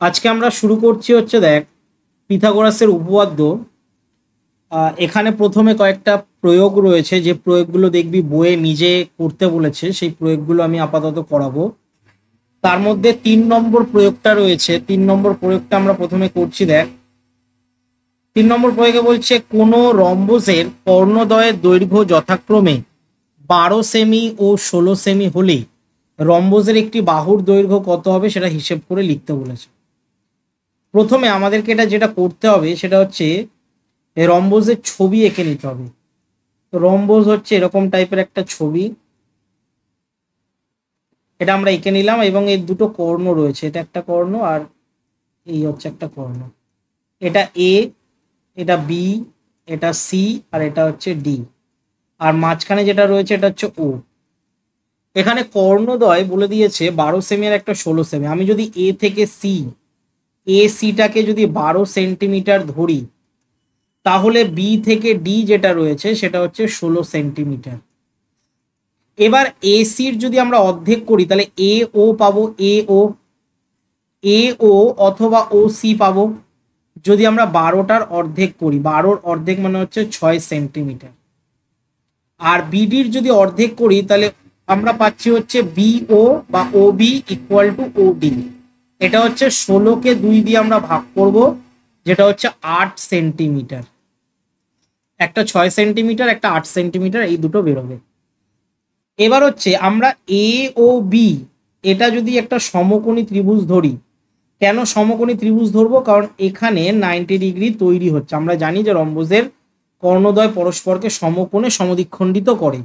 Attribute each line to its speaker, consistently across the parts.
Speaker 1: আজকে আমরা শুরু করছি হচ্ছে দেখ পিথাগোরাসের উপপাদ্য। এখানে প্রথমে কয়েকটা প্রয়োগ রয়েছে, যে প্রয়োগগুলো দেখবি বইয়ে নিজে করতে বলেছে, সেই প্রয়োগগুলো আমি আপাতত করাবো। তার মধ্যে 3 নম্বর প্রয়োগটা রয়েছে। 3 নম্বর প্রয়োগটা আমরা প্রথমে করছি। দেখ, 3 নম্বর প্রয়োগে বলছে কোনো রম্বসের কর্ণদ্বয়ের দৈর্ঘ্য যথাক্রমে 12 সেমি ও 16 সেমি হলে রম্বসের একটি বাহুর দৈর্ঘ্য কত হবে সেটা হিসেব করে লিখতে বলেছে। প্রথমে আমাদেরকে যেটা করতে হবে সেটা হচ্ছে রম্বসের ছবি এঁকে নিতে হবে। তো রম্বস হচ্ছে এরকম টাইপের একটা ছবি, এটা আমরা এঁকে নিলাম এবং এর দুটো কর্ণ রয়েছে, এটা একটা কর্ণ আর এই হচ্ছে একটা কর্ণ। এটা এ, এটা বি, এটা সি আর এটা হচ্ছে ডি, আর মাঝখানে যেটা রয়েছে এটা হচ্ছে ও। এখানে কর্ণদ্বয় বলে দিয়েছে 12 সেমি আর একটা 16 সেমি। আমি যদি এ থেকে সি, এ সিটাকে যদি 12 সেন্টিমিটার ধরি, তাহলে বি থেকে ডি যেটা রয়েছে সেটা হচ্ছে 16 সেন্টিমিটার। এবার এসির যদি আমরা অর্ধেক করি তাহলে এ ও পাবো, এ ও অথবা ও সি পাবো। যদি আমরা 12টার অর্ধেক করি, 12র অর্ধেক মানে হচ্ছে 6 সেন্টিমিটার। আর বিডির যদি অর্ধেক করি তাহলে আমরা পাচ্ছি হচ্ছে বিও বা O B equal to O D. এটা হচ্ছে 16কে 2 দিয়ে আমরা ভাগ করব, যেটা হচ্ছে 8 সেন্টিমিটার। একটা 6 সেন্টিমিটার, একটা 8 সেন্টিমিটার, এই দুটো বেরোবে। এবার হচ্ছে আমরা এ ও বি এটা যদি একটা সমকোণী ত্রিভুজ ধরি। কেন সমকোণী ত্রিভুজ ধরবো? কারণ এখানে 90 ডিগ্রি তৈরি হচ্ছে। আমরা জানি যে রম্বসের কর্ণদ্বয় পরস্পরকে সমকোণে সমদ্বিখণ্ডিত করে।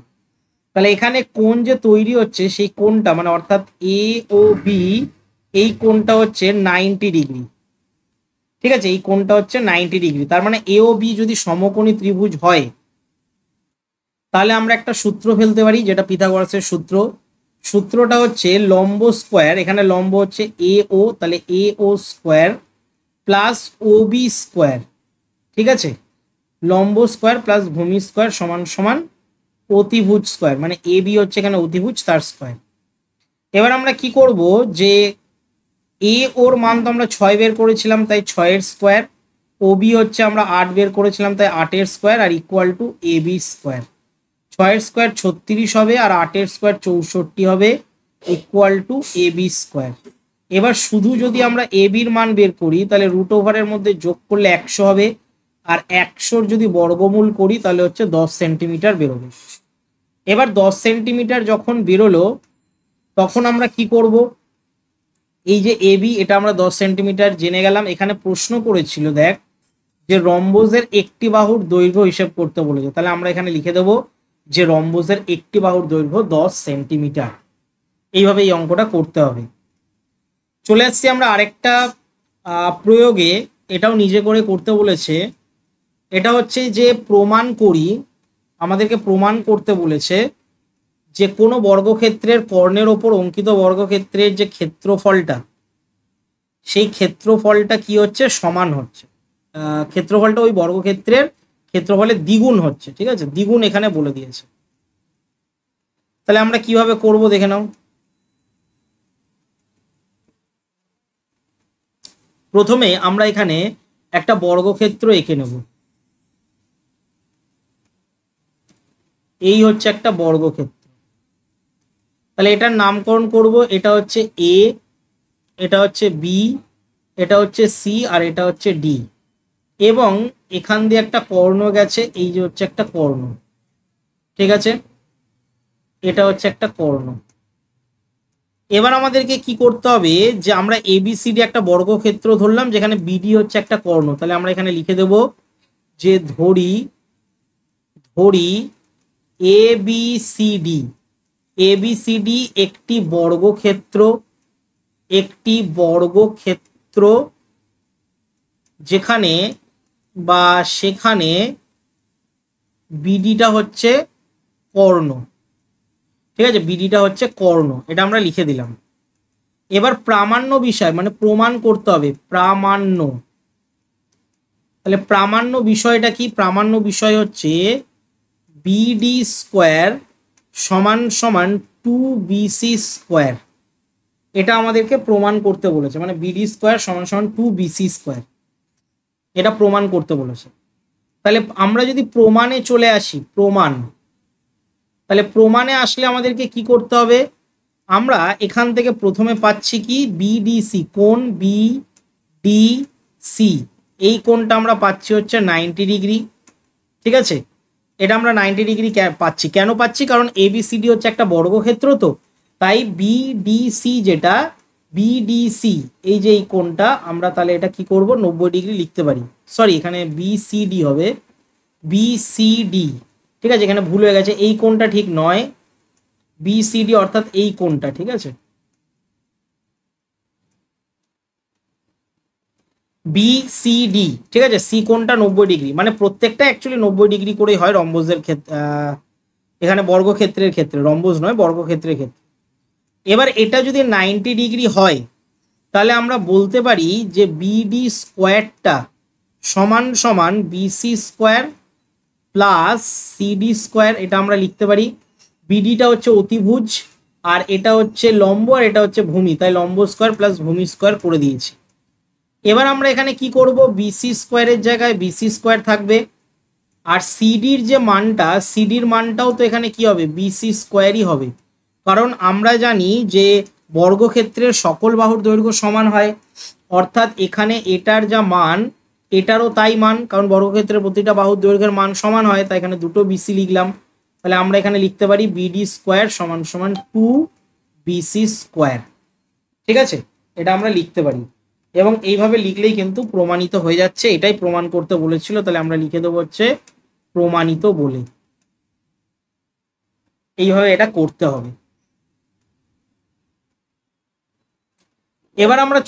Speaker 1: তাহলে এখানে কোণ যে তৈরি হচ্ছে সেই কোণটা মানে অর্থাৎ এ ও বি, এই কোণটা হচ্ছে 90 ডিগ্রি। ঠিক আছে, এই কোণটা হচ্ছে 90 ডিগ্রি। তার মানে এ ও বি যদি সমকোণী ত্রিভুজ হয় তাহলে আমরা একটা সূত্র ফেলতে পারি, যেটা পিথাগোরাসের সূত্র। সূত্রটা হচ্ছে লম্ব স্কোয়ার, এখানে লম্ব হচ্ছে এ ও, তাহলে এ ও স্কোয়ার প্লাস ও বি স্কোয়ার। ঠিক আছে, লম্ব স্কোয়ার প্লাস ভূমি স্কোয়ার সমান সমান অতিভুজ স্কোয়ার, মানে এ বি হচ্ছে এখানে অতিভুজ, তার স্কোয়ার। এবার আমরা কি করব, যে এ ওর মান তো আমরা 6 বের করেছিলাম, তাই 6-এর স্কোয়ার। ও বি হচ্ছে আমরা 8 বের করেছিলাম, তাই 8-এর স্কোয়ার, আর equal to A B square. 6-এর স্কোয়ার 36 হবে আর 8-এর স্কোয়ার 64 হবে, equal to A B square. এবার শুধু যদি আমরা এ বির মান বের করি তাহলে রুট ওভারের মধ্যে যোগ করলে 100 হবে, আর 100-র যদি বর্গমূল করি তাহলে হচ্ছে 10 সেন্টিমিটার বেরোবে। এবার 10 সেন্টিমিটার যখন বেরোলো তখন আমরা কি করব, এই যে এ বি এটা আমরা 10 সেন্টিমিটার জেনে গেলাম। এখানে প্রশ্ন করেছিল দেখ, যে রম্বসের একটি বাহুর দৈর্ঘ্য হিসেব করতে বলেছে, তাহলে আমরা এখানে লিখে দেবো যে রম্বসের একটি বাহুর দৈর্ঘ্য 10 সেন্টিমিটার। এইভাবে এই অঙ্কটা করতে হবে। চলে আসছি আমরা আরেকটা প্রয়োগে, এটাও নিজে করে করতে বলেছে। এটা হচ্ছে যে প্রমাণ করি, আমাদেরকে প্রমাণ করতে বলেছে যে কোনো বর্গক্ষেত্রের কর্ণের ওপর অঙ্কিত বর্গক্ষেত্রের যে ক্ষেত্রফলটা, সেই ক্ষেত্রফলটা কি হচ্ছে, সমান হচ্ছে। ক্ষেত্রফলটা ওই বর্গক্ষেত্রের ক্ষেত্রফলের দ্বিগুণ হচ্ছে। ঠিক আছে, দ্বিগুণ এখানে বলে দিয়েছে। তাহলে আমরা কিভাবে করব দেখে নাও। প্রথমে আমরা এখানে একটা বর্গক্ষেত্র এঁকে নেব। এই হচ্ছে একটা বর্গক্ষেত্র। তাহলে এটার নামকরণ করব, এটা হচ্ছে এ, এটা হচ্ছে বি, এটা হচ্ছে সি আর এটা হচ্ছে ডি। এবং এখান দিয়ে একটা কর্ণ গেছে, এই যে হচ্ছে একটা কর্ণ। ঠিক আছে, এটা হচ্ছে একটা কর্ণ। এবার আমাদেরকে কি করতে হবে, যে আমরা এবিসিডি একটা বর্গক্ষেত্র ধরলাম যেখানে বিডি হচ্ছে একটা কর্ণ। তাহলে আমরা এখানে লিখে দেব যে ধরি A B C D, ABCD একটি বর্গক্ষেত্র, একটি বর্গক্ষেত্র যেখানে বা সেখানে বিডিটা হচ্ছে কর্ণ। ঠিক আছে, বিডিটা হচ্ছে কর্ণ, এটা আমরা লিখে দিলাম। এবার প্রামাণ্য বিষয় মানে প্রমাণ করতে হবে, প্রামাণ্য। তাহলে প্রামাণ্য বিষয়টা কি? প্রামাণ্য বিষয় হচ্ছে বিডি স্কোয়ার সমান সমান 2BC স্কোয়ার। এটা আমাদেরকে প্রমাণ করতে বলেছে, মানে বিডি স্কোয়ার সমান সমান 2bc স্কোয়ার, এটা প্রমাণ করতে বলেছে। তাহলে আমরা যদি প্রমাণে চলে আসি, প্রমাণ, তাহলে প্রমাণে আসলে আমাদেরকে কি করতে হবে, আমরা এখান থেকে প্রথমে পাচ্ছি কি বিডিসি, কোণ বিডিসি, এই কোণটা আমরা পাচ্ছি হচ্ছে 90 ডিগ্রি। ঠিক আছে, এটা আমরা 90 ডিগ্রি পাচ্ছি। কেন পাচ্ছি? কারণ এবিসিডি হচ্ছে একটা বর্গক্ষেত্র, তো তাই বিডিসি, যেটা বিডিসি এই যে এই কোণটা, আমরা তাহলে এটা কি করব 90 ডিগ্রি লিখতে পারি। সরি, এখানে বিসিডি হবে, বিসিডি। ঠিক আছে, এখানে ভুল হয়ে গেছে, এই কোণটা ঠিক নয়, বিসিডি অর্থাৎ এই কোণটা। ঠিক আছে, বিসিডি। ঠিক আছে, সি কোণটা 90 ডিগ্রি, মানে প্রত্যেকটা অ্যাকচুয়ালি 90 ডিগ্রি করেই হয় রম্বসের ক্ষেত্রে, এখানে বর্গক্ষেত্রের ক্ষেত্রে, রম্বস নয় বর্গক্ষেত্রের ক্ষেত্রে। এবার এটা যদি 90 ডিগ্রি হয়, তাহলে আমরা বলতে পারি যে বিডি স্কোয়ারটা সমান সমান BC square plus CD square, এটা আমরা লিখতে পারি। বিডিটা হচ্ছে অতিভুজ, আর এটা হচ্ছে লম্ব, আর এটা হচ্ছে ভূমি, তাই লম্ব স্কোয়ার প্লাস ভূমি স্কোয়ার করে দিয়েছি। এবার আমরা এখানে কি করব, বিসি স্কোয়ারের জায়গায় বিসি স্কোয়ার থাকবে, আর সিডির যে মানটা, সিডির মানটাও তো এখানে কি হবে, বিসি স্কোয়ারই হবে। কারণ আমরা জানি যে বর্গক্ষেত্রের সকল বাহুর দৈর্ঘ্য সমান হয়, অর্থাৎ এখানে এটার যা মান এটারও তাই মান, কারণ বর্গক্ষেত্রের প্রতিটা বাহুর দৈর্ঘ্যের মান সমান হয়, তাই এখানে দুটো বিসি লিখলাম। তাহলে আমরা এখানে লিখতে পারি বিডি স্কোয়ার সমান সমান 2bc স্কোয়ার। ঠিক আছে, এটা আমরা লিখতে পারি, এবং এইভাবে লিখলেই কিন্তু প্রমাণিত হয়ে যাচ্ছে। এটাই প্রমাণ করতে বলেছিল, তাহলে আমরা লিখে দেবো হচ্ছে প্রমাণিত বলে। এইভাবে এটা করতে হবে। এবার আমরা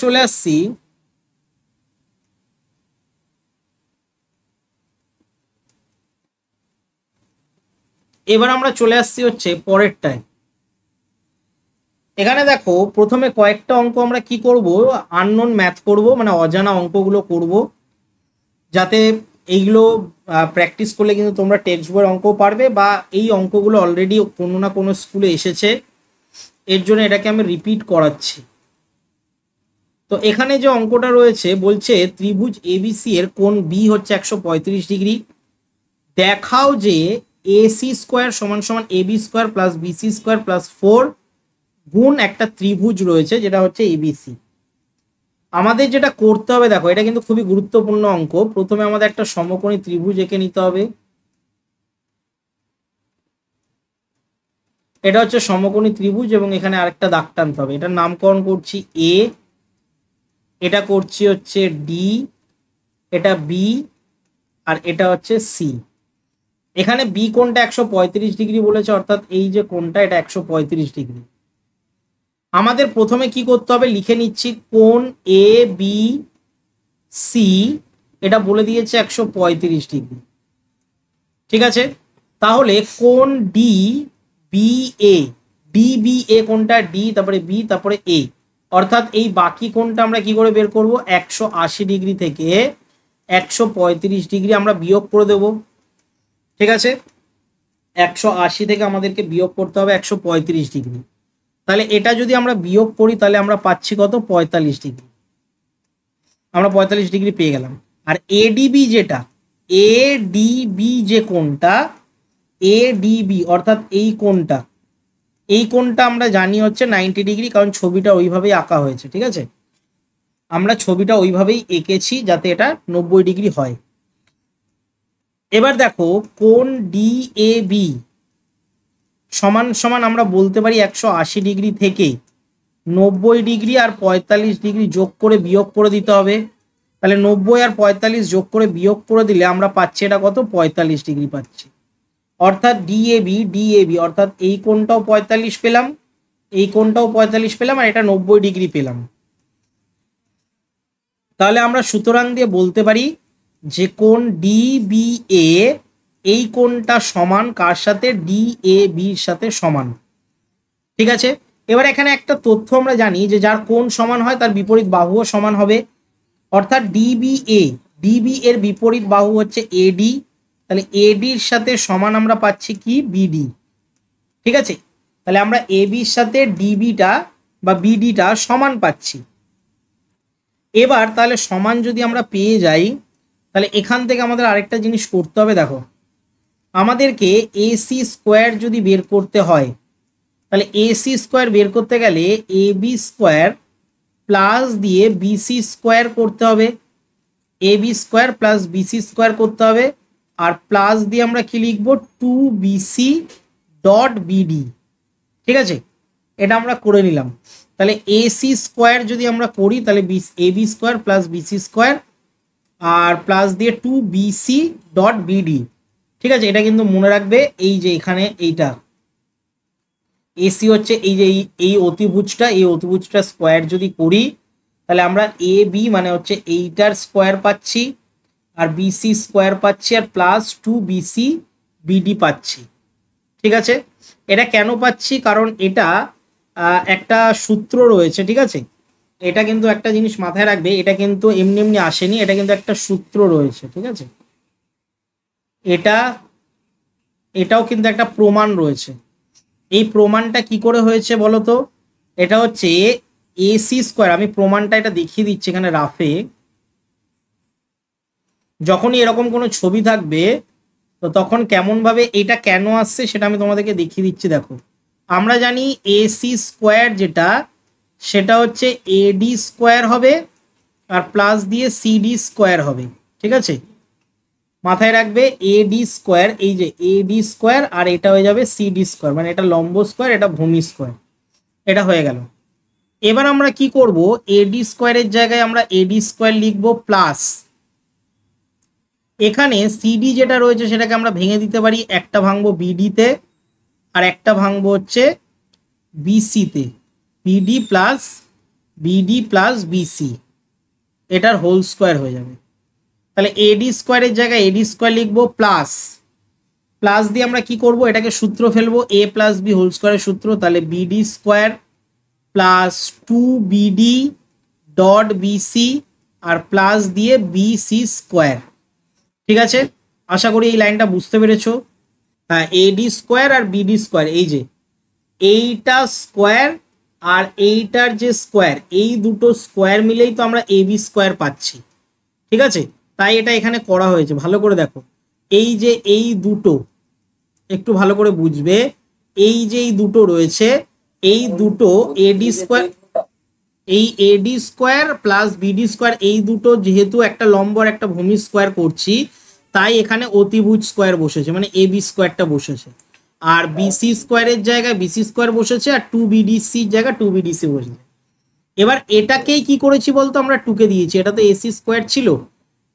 Speaker 1: চলে আসছি হচ্ছে পরেরটায়। এখানে দেখো প্রথমে কয়েকটা অঙ্ক আমরা কি করব, আননোন ম্যাথ করব, মানে অজানা অঙ্কগুলো করব, যাতে এইগুলো প্র্যাকটিস করলে কিন্তু তোমরা টেক্সট বইয়ের অঙ্ক পারবে, বা এই অঙ্কগুলো অলরেডি কোনো না কোনো স্কুলে এসেছে, এর জন্য এটাকে আমি রিপিট করাচ্ছি। তো এখানে যে অঙ্কটা রয়েছে বলছে ত্রিভুজ এবিসি এর কোণ বি হচ্ছে 135 ডিগ্রি, দেখাও যে এসি স্কোয়ার সমান সমান AB square plus BC square plus 4 গুণ একটা ত্রিভুজ রয়েছে যেটা হচ্ছে এবিসি। আমাদের যেটা করতে হবে, দেখো এটা কিন্তু খুবই গুরুত্বপূর্ণ অঙ্ক। প্রথমে আমাদের একটা সমকোণী ত্রিভুজ এঁকে নিতে হবে, এটা হচ্ছে সমকোণী ত্রিভুজ, এবং এখানে আরেকটা দাগ টানতে হবে। এটার নামকরণ করছি এ, এটা করছি হচ্ছে ডি, এটা বি, আর এটা হচ্ছে সি। এখানে বি কোণটা 135 ডিগ্রি বলেছে, অর্থাৎ এই যে কোণটা এটা 135 ডিগ্রি। আমাদের প্রথমে কি করতে হবে, লিখে নিচ্ছি কোণ এ বি সি, এটা বলে দিয়েছে 135 ডিগ্রি। ঠিক আছে, তাহলে কোণ D B A, D B এ কোণটা ডি, তারপরে বি, তারপরে এ, অর্থাৎ এই বাকি কোণটা আমরা কি করে বের করব, 180 ডিগ্রি থেকে 135 ডিগ্রি আমরা বিয়োগ করে দেব। ঠিক আছে, 180 থেকে আমাদেরকে বিয়োগ করতে হবে 135 ডিগ্রি। তাহলে এটা যদি আমরা বিয়োগ করি তাহলে আমরা পাচ্ছি কত, 45 ডিগ্রি। আমরা 45 ডিগ্রি পেয়ে গেলাম। আর এডিবি যেটা, এডিবি যে কোণটা, এডিবি অর্থাৎ এই কোণটা, এই কোণটা আমরা জানি হচ্ছে 90 ডিগ্রি, কারণ ছবিটা ওইভাবেই আঁকা হয়েছে। ঠিক আছে, আমরা ছবিটা ওইভাবেই এঁকেছি যাতে এটা 90 ডিগ্রি হয়। এবার দেখো কোণ ডিএবি সমান সমান আমরা বলতে পারি 180 ডিগ্রি থেকে 90 ডিগ্রি আর 45 ডিগ্রি যোগ করে বিয়োগ করে দিতে হবে। তাহলে 90 আর 45 যোগ করে বিয়োগ করে দিলে আমরা পাচ্ছি এটা কত, 45 ডিগ্রি পাচ্ছি। অর্থাৎ ডিএবি অর্থাৎ এই কোণটাও 45 পেলাম, এই কোণটাও 45 পেলাম, আর এটা 90 ডিগ্রি পেলাম। তাহলে আমরা সুতরাং দিয়ে বলতে পারি যে কোণ ডিবিএ, এই কোণটা সমান কার সাথে, ডিএবির সাথে সমান। ঠিক আছে, এবার এখানে একটা তথ্য আমরা জানি যে যার কোণ সমান হয় তার বিপরীত বাহুও সমান হবে, অর্থাৎ ডিবি এর বিপরীত বাহু হচ্ছে এডি, তাহলে এডির সাথে সমান আমরা পাচ্ছি কি, বিডি। ঠিক আছে, তাহলে আমরা এবির সাথে ডিবিটা বা বিডিটা সমান পাচ্ছি। এবার তাহলে সমান যদি আমরা পেয়ে যাই, তাহলে এখান থেকে আমাদের আরেকটা জিনিস করতে হবে। দেখো, আমাদেরকে এসি স্কোয়ার যদি বের করতে হয়, তাহলে এসি স্কোয়ার বের করতে গেলে এ বি স্কোয়ার প্লাস দিয়ে বিসি স্কোয়ার করতে হবে, A B square plus BC square করতে হবে, আর প্লাস দিয়ে আমরা কি লিখবো, টু বিসি ডট বিডি। ঠিক আছে, এটা আমরা করে নিলাম। তাহলে এসি স্কোয়ার যদি আমরা করি, তাহলে A B square plus BC square আর প্লাস দিয়ে টু বিসি ডট বিডি। ঠিক আছে, এটা কিন্তু মনে রাখবে, এই যে এখানে এইটা এসি হচ্ছে এই যে এই অতিভুজটা স্কোয়ার যদি করি, তাহলে আমরা এ বি মানে হচ্ছে এইটার স্কোয়ার পাচ্ছি, আর বিসি স্কোয়ার পাচ্ছি, আর প্লাস টু বিসি বিডি পাচ্ছি। ঠিক আছে, এটা কেন পাচ্ছি, কারণ এটা একটা সূত্র রয়েছে। ঠিক আছে, এটা কিন্তু একটা জিনিস মাথায় রাখবে, এটা কিন্তু এমনি এমনি আসেনি, এটা কিন্তু একটা সূত্র রয়েছে। ঠিক আছে, এটাও কিন্তু একটা প্রমাণ রয়েছে। এই প্রমাণটা কি করে হয়েছে বলো তো? এটা হচ্ছে এসি স্কোয়ার, আমি প্রমাণটা এটা দেখিয়ে দিচ্ছি এখানে রাফে। যখনই এরকম কোনো ছবি থাকবে, তো তখন কেমন ভাবে এটা কেন আসছে সেটা আমি তোমাদেরকে দেখিয়ে দিচ্ছি। দেখো, আমরা জানি এসি স্কোয়ার যেটা, সেটা হচ্ছে এডি স্কোয়ার হবে আর প্লাস দিয়ে সিডি স্কোয়ার হবে। ঠিক আছে, মাথায় রাখবে এডি স্কোয়ার, এই যে এডি স্কোয়ার আর এটা হয়ে যাবে সিডি স্কোয়ার, মানে এটা লম্ব স্কোয়ার, এটা ভূমি স্কোয়ার, এটা হয়ে গেল। এবার আমরা কি করব, এডি স্কোয়ারের জায়গায় আমরা এডি স্কোয়ার লিখবো প্লাস এখানে সিডি যেটা রয়েছে সেটাকে আমরা ভেঙে দিতে পারি, একটা ভাঙবো বিডিতে আর একটা ভাঙবো হচ্ছে বিসিতে, বিডি প্লাস বিসি, এটার হোল স্কোয়ার হয়ে যাবে। তাহলে এডি স্কোয়ারের জায়গায় এডি স্কোয়ার লিখবো প্লাস প্লাস দিয়ে আমরা কি করব, এটাকে সূত্র ফেলবো, এ প্লাস বি হোল স্কোয়ারের সূত্র, তাহলে BD square plus two BD dot BC আর প্লাস দিয়ে বিসি স্কোয়ার। ঠিক আছে, আশা করি এই লাইনটা বুঝতে পেরেছো। হ্যাঁ, এডি স্কোয়ার আর বিডি স্কোয়ার, এই যে এইটা স্কোয়ার আর এইটার যে স্কোয়ার, এই দুটো স্কোয়ার মিলেই তো আমরা এবি স্কোয়ার পাচ্ছি। ঠিক আছে, তাই এটা এখানে করা হয়েছে। ভালো করে দেখো, এই যে এই দুটো একটু ভালো করে বুঝবে, এই যে এই দুটো রয়েছে, এই দুটো এডি স্কোয়ার, এই এডি স্কোয়ার প্লাস বিডি স্কোয়ার, এই দুটো যেহেতু একটা লম্ব আর একটা ভূমি স্কোয়ার করছি, তাই এখানে অতিভুজ স্কোয়ার বসেছে, মানে এবি স্কোয়ারটা বসেছে। আর বিসি স্কোয়ারের জায়গায় বিসি স্কোয়ার বসেছে, আর টু বিডিসির জায়গায় টু বিডিসি বসেছে। এবার এটাকেই কি করেছি বলতো, আমরা টুকে দিয়েছি, এটা তো এসি স্কোয়ার ছিল,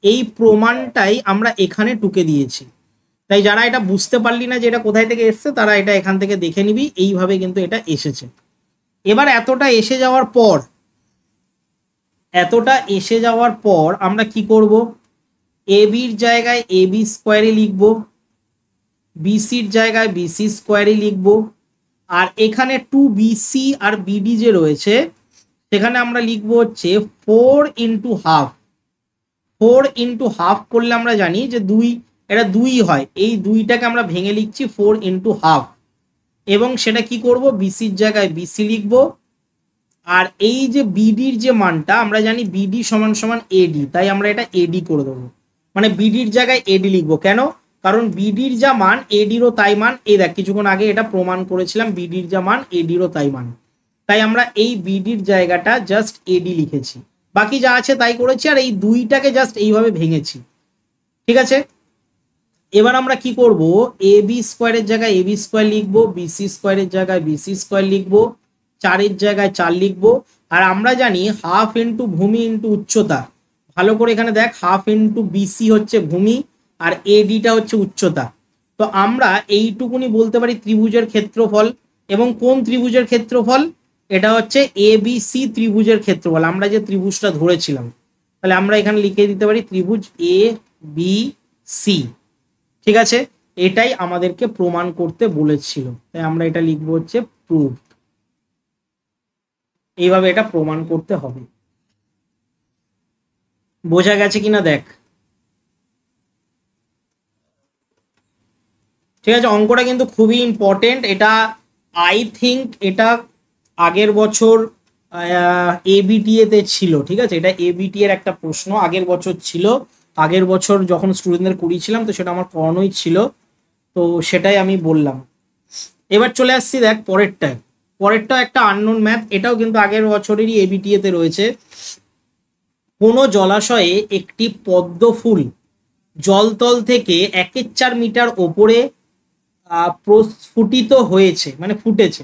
Speaker 1: এই প্রমাণটাই আমরা এখানে টুকে দিয়েছি। তাই যারা এটা বুঝতে পারলি না যে এটা কোথায় থেকে এসছে, তারা এটা এখান থেকে দেখে নিবি, এইভাবে কিন্তু এটা এসেছে। এবার এতটা এসে যাওয়ার পর আমরা কি করব, এবির জায়গায় এবি স্কোয়ারই লিখবো, বিসির জায়গায় বিসি স্কোয়ারই লিখবো, আর এখানে টু বিসি আর বিডি যে রয়েছে সেখানে আমরা লিখবো হচ্ছে 4 ইন্টু হাফ করলে আমরা জানি যে এটা 2 হয়, এই 2টাকে আমরা ভেঙে লিখছি 4 ইন্টু হাফ। এবং সেটা কি করব, বিসির জায়গায় বিসি লিখবো, আর এই যে বিডির যে মানটা আমরা জানি বিডি সমান সমান এডি, তাই আমরা এটা এডি করে দেবো, মানে বিডির জায়গায় এডি লিখবো। কেন? কারণ বিডির যা মান এডিরও তাই মান, এই দেখ কিছুক্ষণ আগে এটা প্রমাণ করেছিলাম, বিডির যা মান এডিরও তাই মান, তাই আমরা এই বিডির জায়গাটা জাস্ট এডি লিখেছি, বাকি যা আছে তাই করেছি, আর এই 2টাকে জাস্ট এইভাবে ভেঙেছি। ঠিক আছে, এবার আমরা কি করব, এ বি স্কোয়ারের জায়গায় এবি স্কোয়ার লিখবো, বিসি স্কোয়ারের জায়গায় বিসি স্কোয়ার লিখবো, 4-এর জায়গায় 4 লিখবো, আর আমরা জানি হাফ ইন্টু ভূমি ইন্টু উচ্চতা। ভালো করে এখানে দেখ, হাফ ইন্টু বিসি হচ্ছে ভূমি আর এডিটা হচ্ছে উচ্চতা। তো আমরা এইটুকুনি বলতে পারি ত্রিভুজের ক্ষেত্রফল। এবং কোন ত্রিভুজের ক্ষেত্রফল? এটা হচ্ছে এ বি সি ত্রিভুজের ক্ষেত্রফল, আমরা যে ত্রিভুজটা ধরেছিলাম। তাহলে আমরা এখানে লিখে দিতে পারি ত্রিভুজ এ বি সি। ঠিক আছে, এটাই আমাদেরকে প্রমাণ করতে বলেছিল, তাই আমরা এটা লিখবো হচ্ছে প্রুফ। এইভাবে এটা প্রমাণ করতে হবে। বোঝা গেছে কিনা দেখ। ঠিক আছে, অঙ্কটা কিন্তু খুবই ইম্পর্টেন্ট। এটা আই থিঙ্ক এটা আগের বছর এবিটিএ তে ছিল, ঠিক আছে, এটা এবিটি এর একটা প্রশ্ন আগের বছর ছিল। আগের বছর যখন স্টুডেন্টদের করিয়েছিলাম তো সেটা আমার করানোই ছিল, তো সেটাই আমি বললাম। এবার চলে আসছি দেখ পরেরটায়। পরেরটা একটা আননোন ম্যাথ, এটাও কিন্তু আগের বছরেরই এবিটিএ তে রয়েছে। কোনো জলাশয়ে একটি পদ্ম ফুল জলতল থেকে 1.4 মিটার ওপরে প্রস্ফুটিত হয়েছে, মানে ফুটেছে।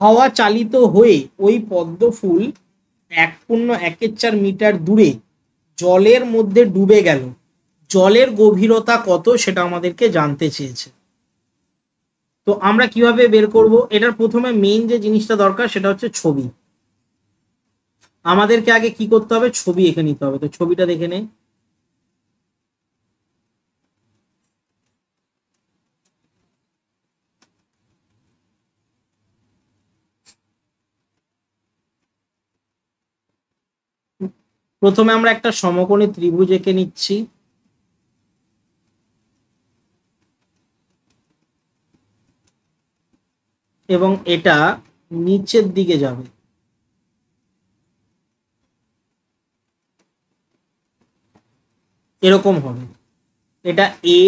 Speaker 1: হাওয়া চালিত হয়ে ওই পদ্ম ফুল 1.14 মিটার দূরে জলের মধ্যে ডুবে গেল। জলের গভীরতা কত সেটা আমাদেরকে জানতে চেয়েছে। তো আমরা কিভাবে বের করব? এটার প্রথমে মেইন যে জিনিসটা দরকার সেটা হচ্ছে ছবি। আমাদেরকে আগে কি করতে হবে? ছবি এঁকে নিতে হবে। তো ছবিটা দেখে নে। প্রথমে আমরা একটা সমকোণী ত্রিভুজ এঁকে নিচ্ছি। এবং এটা নিচের দিকে যাবে। এরকম হবে। এটা এ,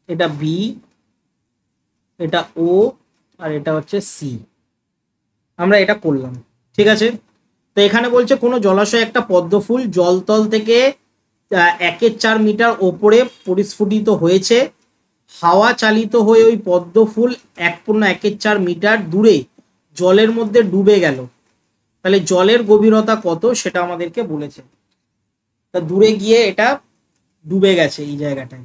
Speaker 1: এটা বি, এটা ও, আর এটা হচ্ছে সি। আমরা এটা করলাম, ঠিক আছে। তো এখানে বলছে কোনো জলাশয়ে একটা পদ্ম ফুল জলতল থেকে 1.4 মিটার ওপরে পরিস্ফুটিত হয়েছে। হাওয়া চালিত হয়ে ওই পদ্ম ফুল 1.14 মিটার দূরে জলের মধ্যে ডুবে গেল। তাহলে জলের গভীরতা কত সেটা আমাদেরকে বলেছে। তা দূরে গিয়ে এটা ডুবে গেছে এই জায়গাটায়।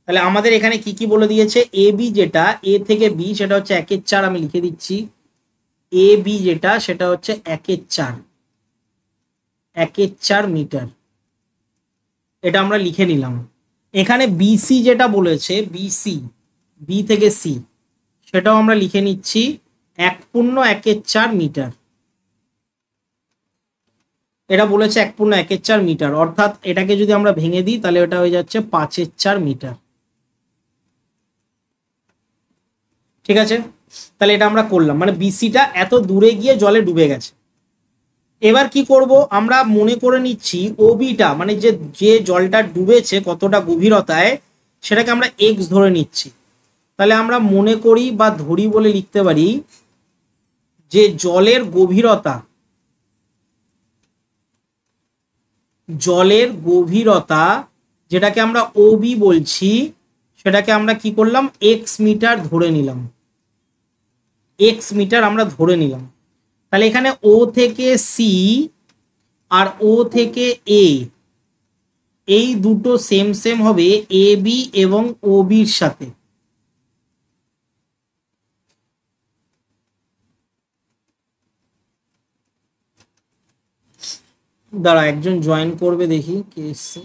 Speaker 1: তাহলে আমাদের এখানে কি কি বলে দিয়েছে? এ বি যেটা, এ থেকে বি সেটা হচ্ছে 1.4, আমি লিখে দিচ্ছি। এ বি যেটা সেটা হচ্ছে 1.4 মিটার, এটা আমরা লিখে নিলাম। এখানে বিসি যেটা বলেছে, বিসি, বি থেকে সি, সেটাও আমরা লিখে নিচ্ছি 1.14 মিটার। এটা বলেছে 1.14 মিটার, অর্থাৎ এটাকে যদি আমরা ভেঙে দিই তাহলে ওটা হয়ে যাচ্ছে 5/4 মিটার, ঠিক আছে। তাহলে এটা আমরা করলাম, মানে বিসিটা এত দূরে গিয়ে জলে ডুবে গেছে। এবার কি করব? আমরা মনে করে নিচ্ছি ওবিটা, মানে যে যে জলটা ডুবেছে কতটা গভীরতায় সেটাকে আমরা এক্স ধরে নিচ্ছি। তাহলে আমরা মনে করি বা ধরি বলে লিখতে পারি যে জলের গভীরতা, জলের গভীরতা যেটাকে আমরা ওবি বলছি সেটাকে আমরা কি করলাম? এক্স মিটার ধরে নিলাম। এক্স মিটার আমরা ধরে নিলাম। তাহলে এখানে ও থেকে সি আর ও থেকে এ, এই দুটো সেম সেম হবে এ বি এবং ও বির সাথে। দাঁড়া, একজন জয়েন করবে, দেখি কে এসছে।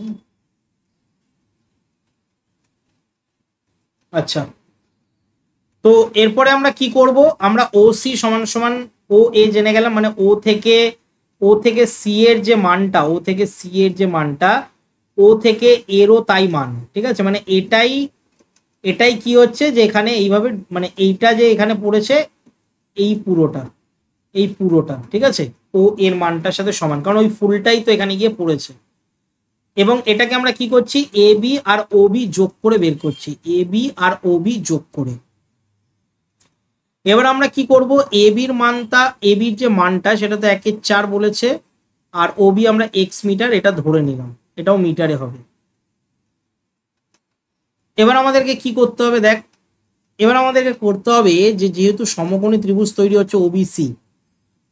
Speaker 1: আচ্ছা, তো এরপরে আমরা কি করব? আমরা ও সি সমান সমান ও এ জেনে গেলাম, মানে ও থেকে সি এর যে মানটা, ও থেকে সি এর যে মানটা, ও থেকে এরও তাই মান, ঠিক আছে। মানে এটাই এটাই কি হচ্ছে যে এখানে এইভাবে, মানে এইটা যে এখানে পড়েছে এই পুরোটা, এই পুরোটা, ঠিক আছে, ও এর মানটার সাথে সমান, কারণ ওই ফুলটাই তো এখানে গিয়ে পড়েছে। এবং এটাকে আমরা কি করছি? A B R O B যোগ করে বের করছি, A B R O B যোগ করে। এবার আমরা কি করব? এ বির মানটা, এ বির যে মানটা সেটা তো 1/4 বলেছে, আর ও বি আমরা এক্স মিটার এটা ধরে নিলাম, এটাও মিটারে হবে। এবার আমাদেরকে কি করতে হবে? দেখ, এবার আমাদেরকে করতে হবে যে যেহেতু সমকোণী ত্রিভুজ তৈরি হচ্ছে ওবিসি,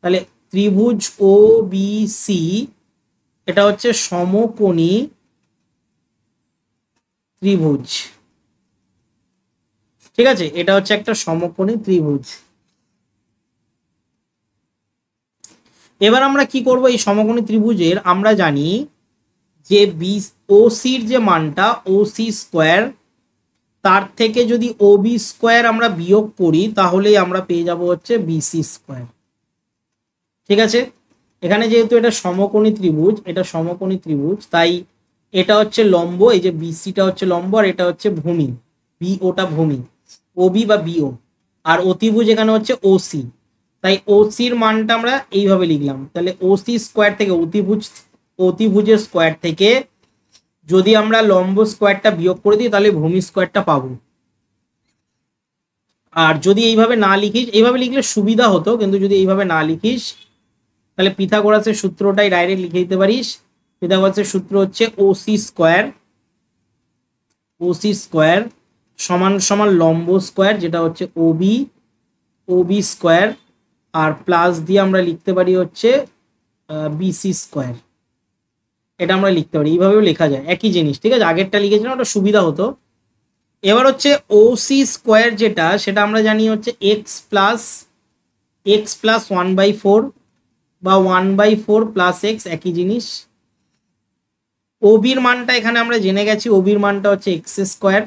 Speaker 1: তাহলে ত্রিভুজ ও বি সি এটা হচ্ছে সমকোণী ত্রিভুজ, ঠিক আছে, এটা হচ্ছে একটা সমকোণী ত্রিভুজ। এবার আমরা কি করব? এই সমকোণী ত্রিভুজের আমরা জানি যে বি ও সির যে মানটা ও সি স্কোয়ার, তার থেকে যদি ও বি স্কোয়ার আমরা বিয়োগ করি তাহলেই আমরা পেয়ে যাব হচ্ছে বিসি স্কোয়ার, ঠিক আছে। এখানে যেহেতু এটা সমকোণী ত্রিভুজ, এটা সমকোণী ত্রিভুজ, তাই এটা হচ্ছে লম্ব, এই যে বিসিটা হচ্ছে লম্ব, আর এটা হচ্ছে ভূমি, বি ওটা ভূমি, ও বি বা বিও, আর অতিভুজ এখানে হচ্ছে ও সি। তাই ওসির মানটা আমরা এইভাবে লিখলাম। তাহলে ওসি স্কোয়ার থেকে অতিভুজের স্কোয়ার থেকে যদি আমরা লম্ব স্কোয়ারটা বিয়োগ করে দিই তাহলে ভূমি স্কোয়ারটা পাবো। আর যদি এইভাবে না লিখিস, এইভাবে লিখলে সুবিধা হতো, কিন্তু যদি এইভাবে না লিখিস তাহলে পিথাগোরাসের সূত্রটাই ডাইরেক্ট লিখে দিতে পারিস। পিথাগোরাসের সূত্র হচ্ছে ওসি স্কোয়ার সমান সমান লম্ব স্কোয়ার, যেটা হচ্ছে ওবি স্কোয়ার, আর প্লাস দিয়ে আমরা লিখতে পারি হচ্ছে বিসি স্কোয়ার। এটা আমরা লিখতে পারি, এইভাবেও লেখা যায়, একই জিনিস। ঠিক আছে, আগেরটা লিখেছিলাম ওটা সুবিধা হতো। এবার হচ্ছে ওসি স্কোয়ার যেটা, সেটা আমরা জানি হচ্ছে এক্স প্লাস 1/4 বা 1/4 প্লাস এক্স, একই জিনিস। ওবির মানটা এখানে আমরা জেনে গেছি, ওবির মানটা হচ্ছে এক্স স্কোয়ার,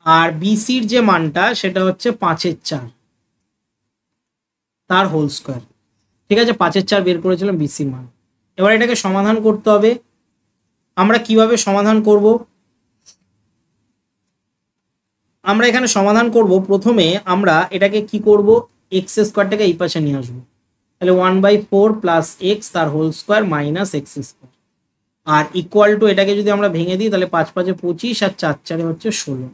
Speaker 1: আর বিসির যে মানটা সেটা হচ্ছে 5/4 তার হোল স্কোয়ার। ঠিক আছে, 5/4 বের করেছিলাম বিসির মান। এবার এটাকে সমাধান করতে হবে। আমরা কিভাবে সমাধান করব? আমরা এখানে সমাধান করব, প্রথমে আমরা এটাকে কি করব, এক্স স্কোয়ারটাকে এই পাশে নিয়ে আসবো। তাহলে 1/4 প্লাস এক্স তার whole square minus x square, আর ইকুয়াল টু এটাকে যদি আমরা ভেঙে দিই তাহলে 5 5 25 আর 4 4 হচ্ছে 16।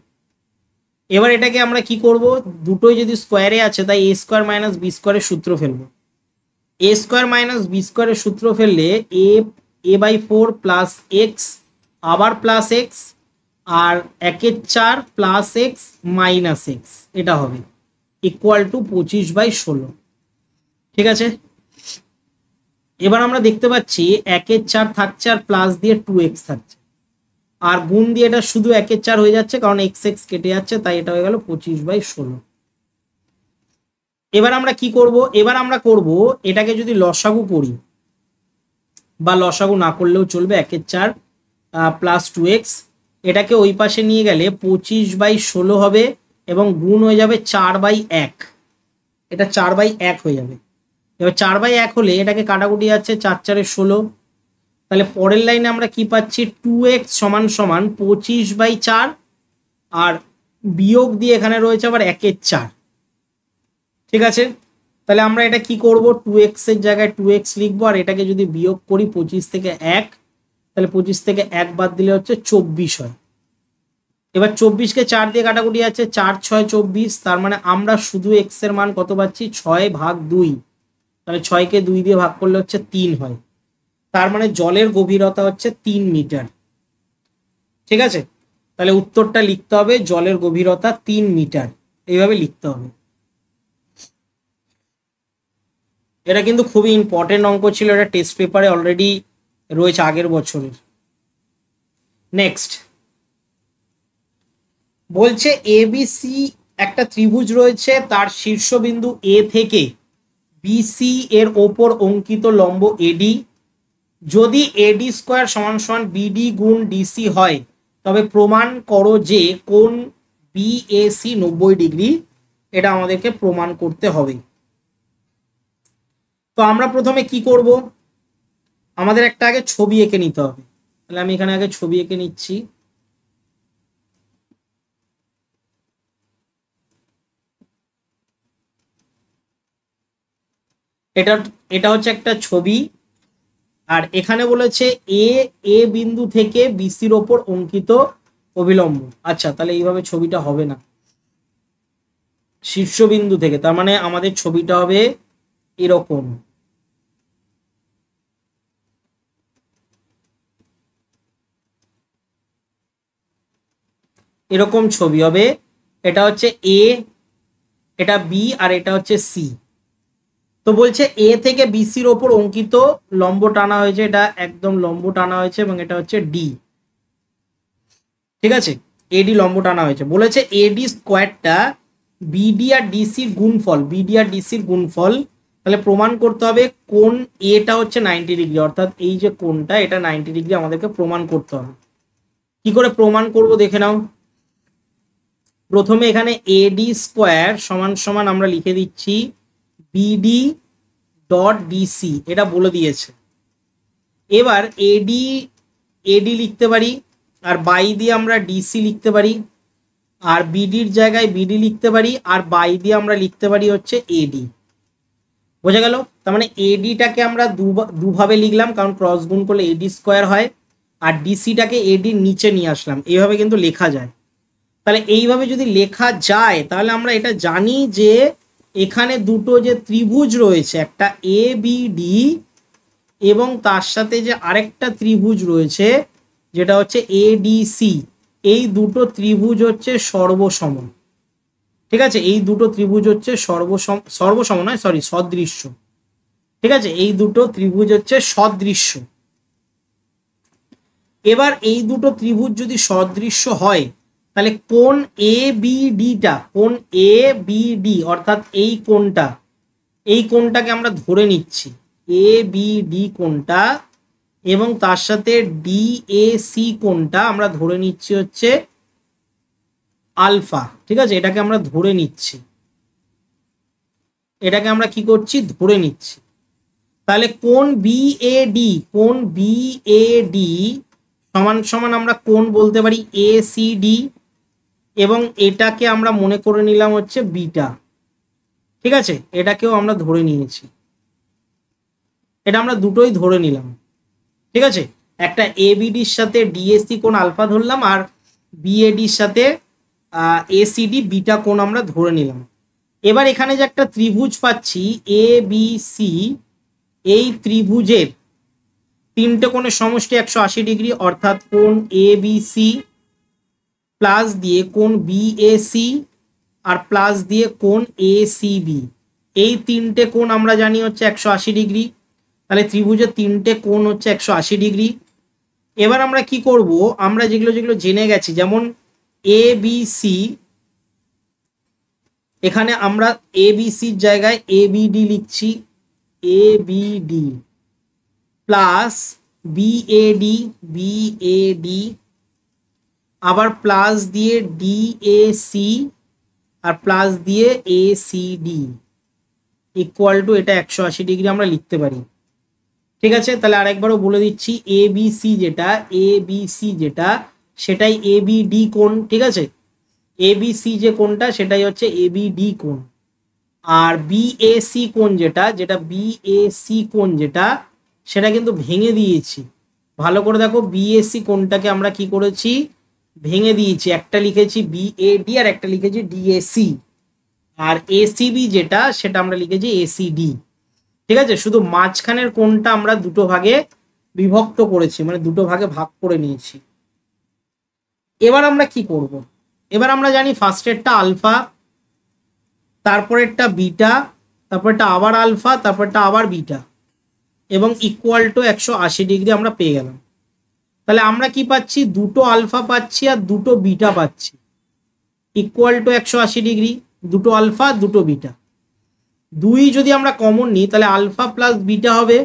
Speaker 1: এবার এটাকে আমরা কি করব, দুটোই যদি স্কোয়ারে আছে তাই এ স্কোয়ার মাইনাস বি স্কোয়ারের সূত্র ফেলবো। এ স্কোয়ার মাইনাস বি স্কোয়ারের সূত্র ফেললে a/4 প্লাস এক্স আবার প্লাস এক্স আর 1/4 প্লাস এক্স মাইনাস এক্স, এটা হবে ইকুয়াল টু 25/16। ঠিক আছে, এবার আমরা দেখতে পাচ্ছি 1/4 থাকছে আর প্লাস দিয়ে 2x থাকছে, আর গুণ দিয়ে এটা শুধু 1/4 হয়ে যাচ্ছে, কারণ এক্স এক্স কেটে যাচ্ছে, তাই এটা হয়ে গেল 25/16। এবার আমরা কি করব, এবার আমরা করব এটাকে যদি লসাগু করি, বা লসাগু না করলেও চলবে, 1/4 প্লাস 2x, এটাকে ওই পাশে নিয়ে গেলে 25/16 হবে, এবং গুণ হয়ে যাবে 4/1, এটা 4/1 হয়ে যাবে। এবার 4/1 হলে এটাকে কাটাকুটি যাচ্ছে, 4 4 16। তাহলে পরের লাইনে আমরা কি পাচ্ছি, 2x সমান সমান 25/4, আর বিয়োগ দিয়ে এখানে রয়েছে আবার 1/4। ঠিক আছে, তাহলে আমরা এটা কি করব, 2x এর জায়গায় 2x লিখবো, আর এটাকে যদি বিয়োগ করি 25 থেকে 1, তাহলে 25 থেকে 1 বাদ দিলে হচ্ছে 24 হয়। এবার 24কে 4 দিয়ে কাটাকুটি আছে, 4 6 24, তার মানে আমরা শুধু x এর মান কত পাচ্ছি, 6/2। তাহলে 6কে 2 দিয়ে ভাগ করলে হচ্ছে 3 হয়, তার মানে জলের গভীরতা হচ্ছে 3 মিটার। ঠিক আছে, তাহলে উত্তরটা লিখতে হবে জলের গভীরতা 3 মিটার, এইভাবে লিখতে হবে। এটা কিন্তু খুবই ইম্পর্টেন্ট অঙ্ক ছিল, এটা টেস্ট পেপারে অলরেডি রয়েছে আগের বছরের। নেক্সট বলছে এবিসি একটা ত্রিভুজ রয়েছে, তার শীর্ষবিন্দু এ থেকে বিসি এর ওপর অঙ্কিত লম্ব এডি, যদি এডি স্কোয়ার সমান সমান বিডি গুণ ডিসি হয়, তবে প্রমাণ করো যে কোণ বিএসি 90 ডিগ্রি। এটা আমাদেরকে প্রমাণ করতে হবে। তো আমরা প্রথমে কি করব, আমাদের একটা আগে ছবি এঁকে নিতে হবে। তাহলে আমি এখানে আগে ছবি এঁকে নিচ্ছি। এটা এটা হচ্ছে একটা ছবি, আর এখানে বলেছে এ বিন্দু থেকে বিসির ওপর অঙ্কিত অভিলম্ব। আচ্ছা, তাহলে এইভাবে ছবিটা হবে না, শীর্ষবিন্দু থেকে, তার মানে আমাদের ছবিটা হবে এরকম। এরকম ছবি হবে, এটা হচ্ছে এ, এটা বি, আর এটা হচ্ছে সি। তো বলছে এ থেকে বিসির ওপর অঙ্কিত লম্ব টানা হয়েছে, এটা একদম লম্ব টানা হয়েছে, এবং এটা হচ্ছে ডি। ঠিক আছে, এডি লম্ব টানা হয়েছে। বলেছে এডি স্কোয়ারটা বিডি আর ডিসির গুণফল, বিডি আর ডিসির গুণফল। তাহলে প্রমাণ করতে হবে কোণ এটা হচ্ছে 90 ডিগ্রি, অর্থাৎ এই যে কোণটা এটা 90 ডিগ্রি আমাদেরকে প্রমাণ করতে হবে। কি করে প্রমাণ করব দেখে নাও। প্রথমে এখানে এডি স্কোয়ার সমান সমান আমরা লিখে দিচ্ছি বিডি ডট ডিসি, এটা বলে দিয়েছে। এবার এডি লিখতে পারি, আর বাই দিয়ে আমরা ডিসি লিখতে পারি, আর বিডির জায়গায় বিডি লিখতে পারি, আর বাই দিয়ে আমরা লিখতে পারি হচ্ছে এডি। বোঝা গেল? তার মানে এডিটাকে আমরা দুভাবে লিখলাম, কারণ ক্রস গুণ করলে এডি স্কোয়ার হয়, আর ডিসিটাকে এডির নিচে নিয়ে আসলাম, এইভাবে কিন্তু লেখা যায়। তাহলে এইভাবে যদি লেখা যায় তাহলে আমরা এটা জানি যে এখানে দুটো যে ত্রিভুজ রয়েছে, একটা এ বি ডি এবং তার সাথে যে আরেকটা ত্রিভুজ রয়েছে যেটা হচ্ছে এডিসি, এই দুটো ত্রিভুজ হচ্ছে সর্বসম। ঠিক আছে, এই দুটো ত্রিভুজ হচ্ছে সর্বসম নয়, সরি, সদৃশ্য। ঠিক আছে, এই দুটো ত্রিভুজ হচ্ছে সদৃশ্য। এবার এই দুটো ত্রিভুজ যদি সদৃশ্য হয় তাহলে কোণ এ বি ডিটা, কোণ এ বি ডি অর্থাৎ এই কোণটা, এই কোণটাকে আমরা ধরে নিচ্ছি এ বি ডি কোণটা, এবং তার সাথে ডি এ সি কোণটা আমরা ধরে নিচ্ছি হচ্ছে আলফা। ঠিক আছে, এটাকে আমরা ধরে নিচ্ছি, এটাকে আমরা কি করছি, ধরে নিচ্ছি। তাহলে কোণ বি এ ডি, কোণ বি এ ডি সমান সমান আমরা কোণ বলতে পারি এ সি ডি, এবং এটাকে আমরা মনে করে নিলাম হচ্ছে বিটা। ঠিক আছে, এটাকেও আমরা ধরে নিয়েছি, এটা আমরা দুটোই ধরে নিলাম। ঠিক আছে, একটা এবিডির সাথে ডিএসি কোণ আলফা ধরলাম, আর বিএডির সাথে এসিডি বিটা কোণ আমরা ধরে নিলাম। এবার এখানে যে একটা ত্রিভুজ পাচ্ছি এ বি সি, এই ত্রিভুজের তিনটে কোণের সমষ্টি 180 ডিগ্রি, অর্থাৎ কোণ এ বি সি প্লাস দিয়ে কোণ বি এ সি আর প্লাস দিয়ে কোণ এ সি বি, এই তিনটে কোণ আমরা জানি হচ্ছে 180 ডিগ্রি। তাহলে ত্রিভুজের তিনটে কোণ হচ্ছে 180 ডিগ্রি। এবার আমরা কি করব, আমরা যেগুলো যেগুলো জেনে গেছি, যেমন এ বি সি, এখানে আমরা এ বি সির জায়গায় এ বি ডি লিখছি, A B D plus B A D, B A D আবার প্লাস দিয়ে ডি এ সি আর প্লাস দিয়ে A C D equal to এটা 180 ডিগ্রি আমরা লিখতে পারি। ঠিক আছে, তাহলে আরেকবারও বলে দিচ্ছি, এ বি সি যেটা, এ বি সি যেটা সেটাই এ বি ডি কোণ। ঠিক আছে, এ বি সি যে কোণটা সেটাই হচ্ছে এ বি ডি কোণ, আর বি এ সি কোণ যেটা, যেটা বি এ সি কোণ যেটা, সেটা কিন্তু ভেঙে দিয়েছি। ভালো করে দেখো, বি এ সি কোণটাকে আমরা কি করেছি, ভেঙে দিয়েছি, একটা লিখেছি বি এ ডি আর একটা লিখেছি ডি এ সি, আর এসিবি যেটা সেটা আমরা লিখেছি এসিডি। ঠিক আছে, শুধু মাঝখানের কোণটা আমরা দুটো ভাগে বিভক্ত করেছি, মানে দুটো ভাগে ভাগ করে নিয়েছি। এবার আমরা কি করব, এবার আমরা জানি ফার্স্টেরটা আলফা, তারপরেরটা বিটা, তারপরটা আবার আলফা, তারপরটা আবার বিটা, এবং ইকুয়াল টু 180 ডিগ্রি আমরা পেয়ে গেলাম। তাহলে আমরা কি পাচ্ছি, দুটো আলফা পাচ্ছি আর দুটো বিটা পাচ্ছি, ইকুয়াল টু 180 ডিগ্রি, দুটো আলফা দুটো বিটা। দুই যদি আমরা কমন নিই তাহলে আলফা প্লাস বিটা হবে,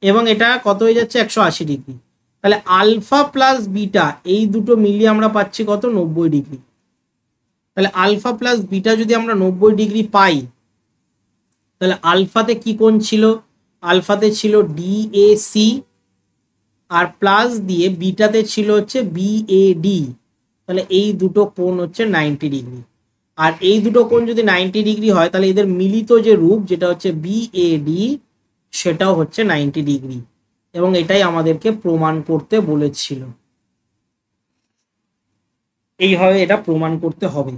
Speaker 1: এবং এটা কত হয়ে যাচ্ছে, 180 ডিগ্রি। তাহলে আলফা প্লাস বিটা এই দুটো মিলিয়ে আমরা পাচ্ছি কত, 90 ডিগ্রি। তাহলে আলফা প্লাস বিটা যদি আমরা 90 ডিগ্রি পাই, তাহলে আলফাতে কি কোণ ছিল, আলফাতে ছিল ডি এ সি, আর প্লাস দিয়ে বিটাতে ছিল হচ্ছে বি এ ডি। তাহলে এই দুটো কোণ হচ্ছে 90 ডিগ্রি, আর এই দুটো কোণ যদি 90 ডিগ্রি হয় তাহলে এদের মিলিত যে রূপ যেটা হচ্ছে বি এ ডি সেটাও হচ্ছে 90 ডিগ্রি, এবং এটাই আমাদেরকে প্রমাণ করতে বলেছিল। এইভাবে এটা প্রমাণ করতে হবে।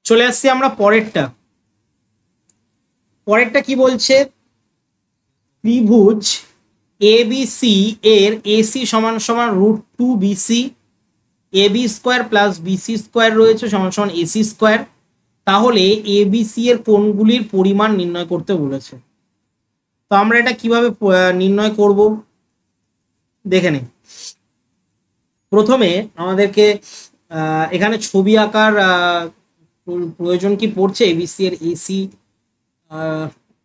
Speaker 1: চলে আসছি আমরা পরেরটা। পরেরটা কি বলছে, ত্রিভুজ এবিসি এর এসি সমান সমান √2 BC, AB square plus BC square রয়েছে সমান সমান এসি স্কোয়ার। তাহলে এবিসি এর কোণগুলির পরিমাণ নির্ণয় করতে বলেছে। তো আমরা এটা কিভাবে নির্ণয় করব দেখে নিই। প্রথমে আমাদেরকে এখানে ছবি আঁকার প্রয়োজন কি পড়ছে, এবিসি এর এসি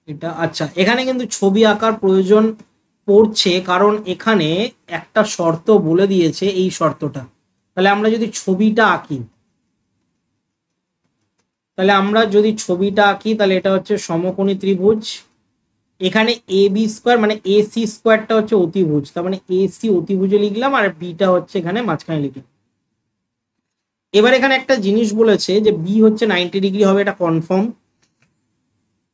Speaker 1: এটা, আচ্ছা, এখানে কিন্তু ছবি আঁকার প্রয়োজন পড়ছে, কারণ এখানে একটা শর্ত বলে দিয়েছে, এই শর্তটা। তাহলে আমরা যদি ছবিটা আঁকি, তাহলে আমরা যদি ছবিটা আঁকি তাহলে এটা হচ্ছে সমকোণী ত্রিভুজ। এখানে এ বি স্কোয়ার মানে এসি স্কোয়ারটা হচ্ছে অতিভুজ, তার মানে এসি অতিভুজে লিখলাম, আর বিটা হচ্ছে এখানে মাঝখানে লিখলাম। এবার এখানে একটা জিনিস বলেছে যে বি হচ্ছে 90 ডিগ্রি হবে, এটা কনফার্ম,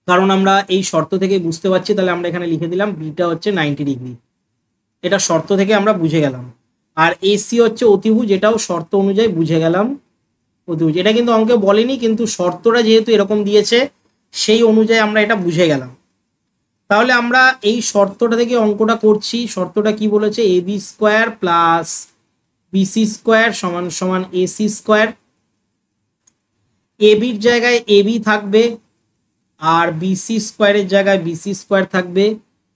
Speaker 1: কারণ আমরা এই শর্ত থেকে বুঝতে পারছি, তাহলে আমরা এখানে লিখে দিলাম বিটা হচ্ছে 90 ডিগ্রি, এটা শর্ত থেকে আমরা বুঝে গেলাম। আর এসি হচ্ছে অতিভুজ, এটাও শর্ত অনুযায়ী বুঝে গেলাম অতিভুজ, এটা কিন্তু অঙ্কে বলেনি, কিন্তু শর্তটা যেহেতু এরকম দিয়েছে সেই অনুযায়ী আমরা এটা বুঝে গেলাম। তাহলে আমরা এই শর্তটা থেকে অঙ্কটা করছি। শর্তটা কি বলেছে, A B square plus BC square সমান সমান এসি স্কোয়ার। এ বির জায়গায় এ বি থাকবে, আর বিসি স্কোয়ারের জায়গায় বিসি স্কোয়ার থাকবে,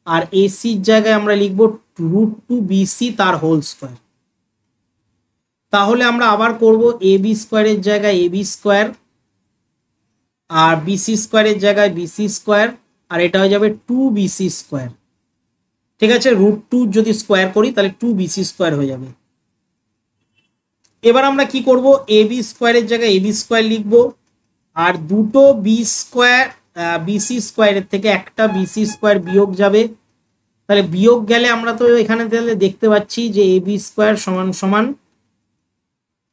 Speaker 1: আর এসির জায়গায় আমরা লিখবো √2BC তার হোল স্কোয়ার। তাহলে আমরা আবার করব এ বি স্কোয়ারের জায়গায় এ বি স্কোয়ার, আর বিসি স্কোয়ারের জায়গায় বিসি স্কোয়ার, আর এটা হয়ে যাবে 2BC স্কোয়ার। ঠিক আছে, √2 যদি স্কোয়ার করি তাহলে 2BC স্কোয়ার হয়ে যাবে। এবার আমরা কি করব, এ বি স্কোয়ারের জায়গায় এ বি স্কোয়ার লিখবো, আর দুটো বি স্কোয়ার বিসি স্কোয়ারের থেকে একটা বিসি স্কোয়ার বিয়োগ যাবে। তাহলে বিয়োগ গেলে আমরা তো এখানে তাহলে দেখতে পাচ্ছি যে এ বি স্কোয়ার সমান সমান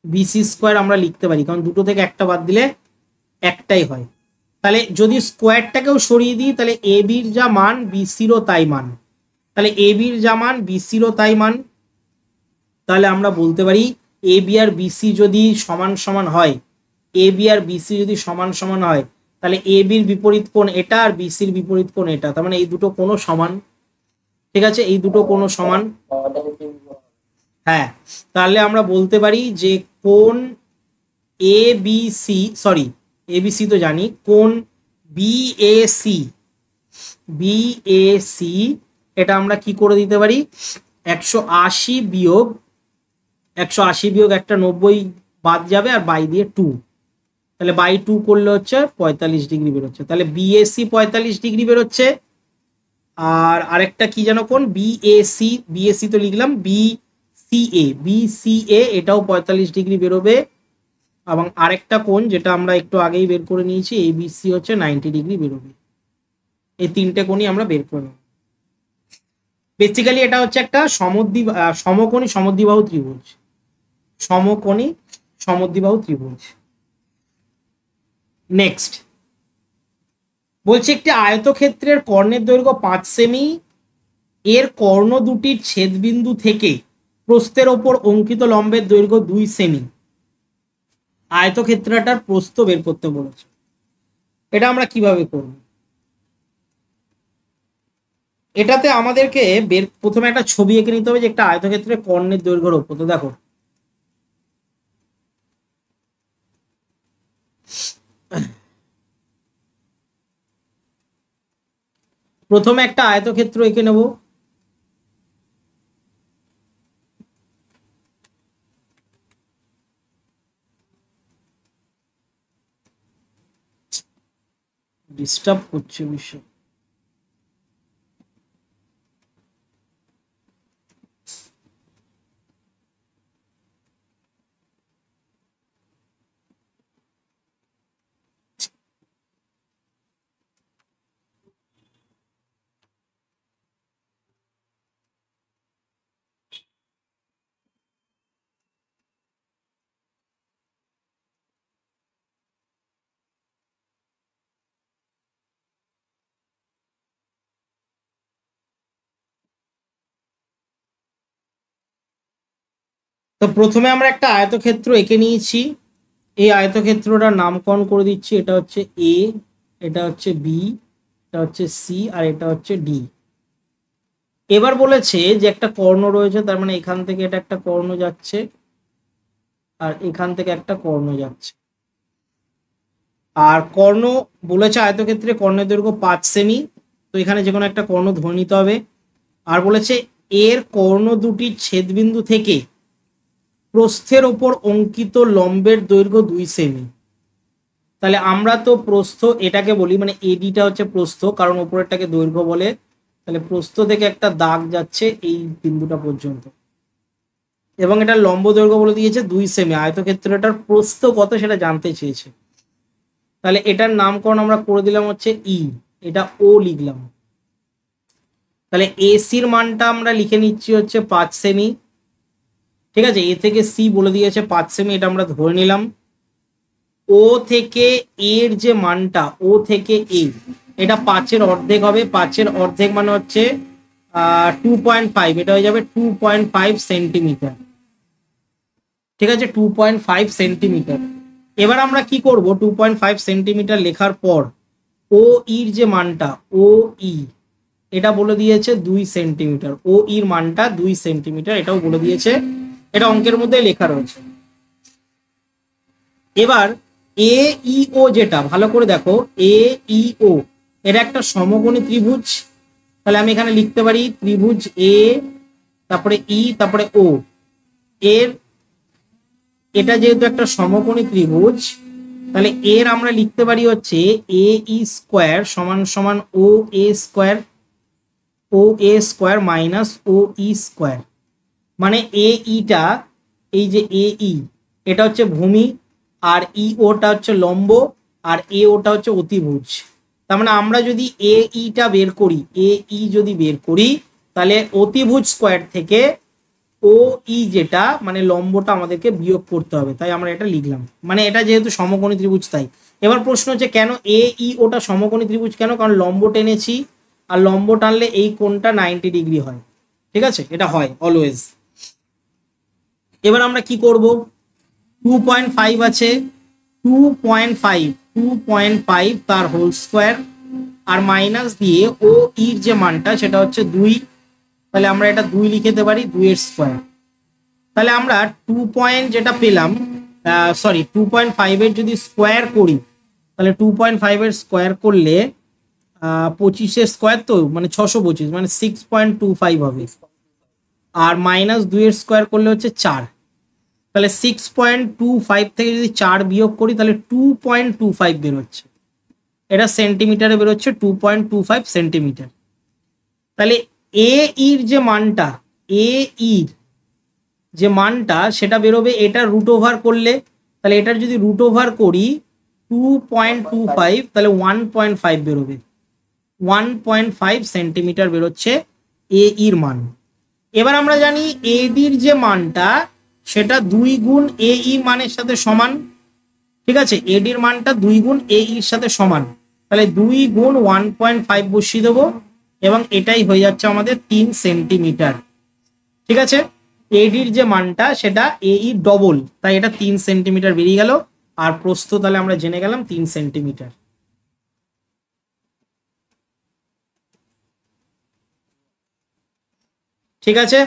Speaker 1: বিসি স্কোয়ার আমরা লিখতে পারি, কারণ দুটো থেকে একটা বাদ দিলে একটাই হয়। তাহলে যদি স্কোয়ারটাকেও সরিয়ে দিই তাহলে এ বির যা মান বিসিরও তাই মান, তাহলে এ বির যা মান বিসিরও তাই মান। তাহলে আমরা বলতে পারি এ বি আর বিসি যদি সমান সমান হয়, এ বি আর বিসি যদি সমান সমান হয়, তাহলে এ বির বিপরীত কোণ এটা আর বিসির বিপরীত কোণ এটা, তার মানে এই দুটো কোণও সমান। ঠিক আছে, এই দুটো কোণও সমান। হ্যাঁ, তাহলে আমরা বলতে পারি যে কোণ A B C, sorry A B C তো জানি, কোণ বিএসি, বিএসি এটা আমরা কি করে দিতে পারি, 180 বিয়োগ 180 বিয়োগ একটা 90 বাদ যাবে, আর বাই দিয়ে 2, তাহলে বাই 2 করলে হচ্ছে 45 ডিগ্রি বেরোচ্ছে। তাহলে বিএসি 45 ডিগ্রি বেরোচ্ছে। আর আরেকটা কি যেন কোণ বিএসি, বিএসি তো লিখলাম, বিসিএ এটাও 45 ডিগ্রি বেরোবে। এবং আরেকটা কোণ যেটা আমরা একটু আগেই বের করে নিয়েছি এবিসি হচ্ছে 90 ডিগ্রি বেরোবে। এই তিনটে কোণই আমরা বের করে নেব। বেসিক্যালি এটা হচ্ছে একটা সমকোণী সমদ্বিবাহু ত্রিভুজ, সমকোণী সমদ্বিবাহু ত্রিভুজ। নেক্সট বলছি একটি আয়তক্ষেত্রের কর্ণের দৈর্ঘ্য 5 সেমি, এর কর্ণ দুটির ছেদবিন্দু থেকে প্রস্থের ওপর অঙ্কিত লম্বের দৈর্ঘ্য 2 সেমি। আয়তক্ষেত্রটার প্রস্থ বের করতে বলেছে, এটা আমরা কিভাবে করব? এটাতে আমাদেরকে প্রথমে একটা ছবি এঁকে নিতে হবে যে একটা আয়তক্ষেত্রের কর্ণের দৈর্ঘ্যের ওপর। তো দেখো প্রথমে একটা আয়তক্ষেত্র এঁকে নেব। ডিস্টার্ব করছে বিষয়। তো প্রথমে আমরা একটা আয়তক্ষেত্র এঁকে নিয়েছি, এই আয়তক্ষেত্রটার নামকরণ করে দিচ্ছি, এটা হচ্ছে এ, এটা হচ্ছে বি, এটা হচ্ছে সি, আর এটা হচ্ছে ডি। এবার বলেছে যে একটা কর্ণ রয়েছে, তার মানে এখান থেকে এটা একটা কর্ণ যাচ্ছে, আর এখান থেকে একটা কর্ণ যাচ্ছে। আর কর্ণ বলেছে আয়তক্ষেত্রে কর্ণের দৈর্ঘ্য 5 সেমি, তো এখানে যে কোনো একটা কর্ণ ধরে নিতে হবে। আর বলেছে এর কর্ণ দুটির ছেদবিন্দু থেকে প্রস্থের ওপর অঙ্কিত লম্বের দৈর্ঘ্য 2 সেমি। তাহলে আমরা তো প্রস্থ এটাকে বলি, মানে এডিটা হচ্ছে প্রস্থ, কারণ ওপরেরটাকে দৈর্ঘ্য বলে। তাহলে প্রস্থ থেকে একটা দাগ যাচ্ছে এই বিন্দুটা পর্যন্ত, এবং এটা লম্ব দৈর্ঘ্য বলে দিয়েছে 2 সেমি। আয়তক্ষেত্রটার প্রস্থ কত সেটা জানতে চেয়েছে। তাহলে এটার নামকরণ আমরা করে দিলাম হচ্ছে ই, এটা ও লিখলাম। তাহলে এসির মানটা আমরা লিখে নিচ্ছি হচ্ছে 5 সেমি। ঠিক আছে, এ থেকে সি বলে দিয়েছে 5 সেমি, এটা আমরা ধরে নিলাম। ও থেকে এর যে মানটা, ও থেকে এ, এটা 5-এর অর্ধেক হবে। 5-এর অর্ধেক মানে হচ্ছে 2.5, এটা হয়ে যাবে 2.5 সেন্টিমিটার। ঠিক আছে, 2.5 সেন্টিমিটার। এবার আমরা কি করব, 2.5 সেন্টিমিটার লেখার পর ও ইর যে মানটা, ও ই এটা বলে দিয়েছে 2 সেন্টিমিটার। ও ইর মানটা 2 সেন্টিমিটার, এটাও বলে দিয়েছে, এটা অঙ্কের মধ্যে লেখা রয়েছে। এবার এ ই ও, যেটা ভালো করে দেখো, এ ই ও এটা একটা সমকোণী ত্রিভুজ। তাহলে আমি এখানে লিখতে পারি ত্রিভুজ এ, তারপরে ই, তারপরে ও। এর এটা যেহেতু একটা সমকোণী ত্রিভুজ, তাহলে এর আমরা লিখতে পারি হচ্ছে এ ই স্কোয়ার সমান সমান ও এ স্কোয়ার, ও এ স্কোয়ার মাইনাস ও ই স্কোয়ার। মানে এ ইটা, এই যে এ ই এটা হচ্ছে ভূমি, আর ই ওটা হচ্ছে লম্ব, আর এ ওটা হচ্ছে অতিভুজ। তার মানে আমরা যদি এ ইটা বের করি, এ ই যদি বের করি, তাহলে অতিভুজ স্কোয়ার থেকে ও ই যেটা মানে লম্বটা আমাদেরকে বিয়োগ করতে হবে, তাই আমরা এটা লিখলাম। মানে এটা যেহেতু সমকোণী ত্রিভুজ তাই। এবার প্রশ্ন হচ্ছে কেন এ ই ওটা সমকোণী ত্রিভুজ কেন? কারণ লম্ব টেনেছি, আর লম্ব টানলে এই কোণটা 90 ডিগ্রি হয়। ঠিক আছে, এটা হয় অলওয়েজ। এবার আমরা কি করব, 2.5 আছে, 2.5 তার হোল স্কোয়ার, আর মাইনাস দিয়ে ও ইর যে মানটা সেটা হচ্ছে 2, তাহলে আমরা এটা 2 লিখে দিতে পারি, 2 এর স্কোয়ার। তাহলে আমরা 2 পয়েন্ট যেটা পেলাম, সরি 2.5 এর যদি স্কোয়ার করি, তাহলে 2.5 এর স্কোয়ার করলে 25-এর স্কোয়ার, তো মানে 625, মানে 6.25 হবে। আর মাইনাস 2 এর স্কোয়ার করলে হচ্ছে 4, তাহলে 6.25 থেকে যদি 4 বিয়োগ করি তাহলে 2.25 বেরোচ্ছে। এটা সেন্টিমিটারে বেরোচ্ছে 2.25 সেন্টিমিটার। তাহলে এ ইর যে মানটা, এ ইর যে মানটা সেটা বেরোবে, এটা রুট ওভার করলে, তাহলে এটার যদি রুট ওভার করি 2.25, তাহলে 1.5 বেরোবে। 1.5 সেন্টিমিটার বেরোচ্ছে এ ইর মান। এবার আমরা জানি এ ডির যে মানটা সেটা 2 গুণ এ ই মানের সাথে সমান। ঠিক আছে, এ ডির মানটা 2 গুণ এ ইর সাথে সমান, তাহলে 2 গুণ 1.5 বসিয়ে দেবো, এবং এটাই হয়ে যাচ্ছে আমাদের 3 সেন্টিমিটার। ঠিক আছে, এডির যে মানটা সেটা এ ই ডবল, তাই এটা 3 সেন্টিমিটার বেরিয়ে গেল। আর প্রস্থ তাহলে আমরা জেনে গেলাম 3 সেন্টিমিটার। ঠিক আছে,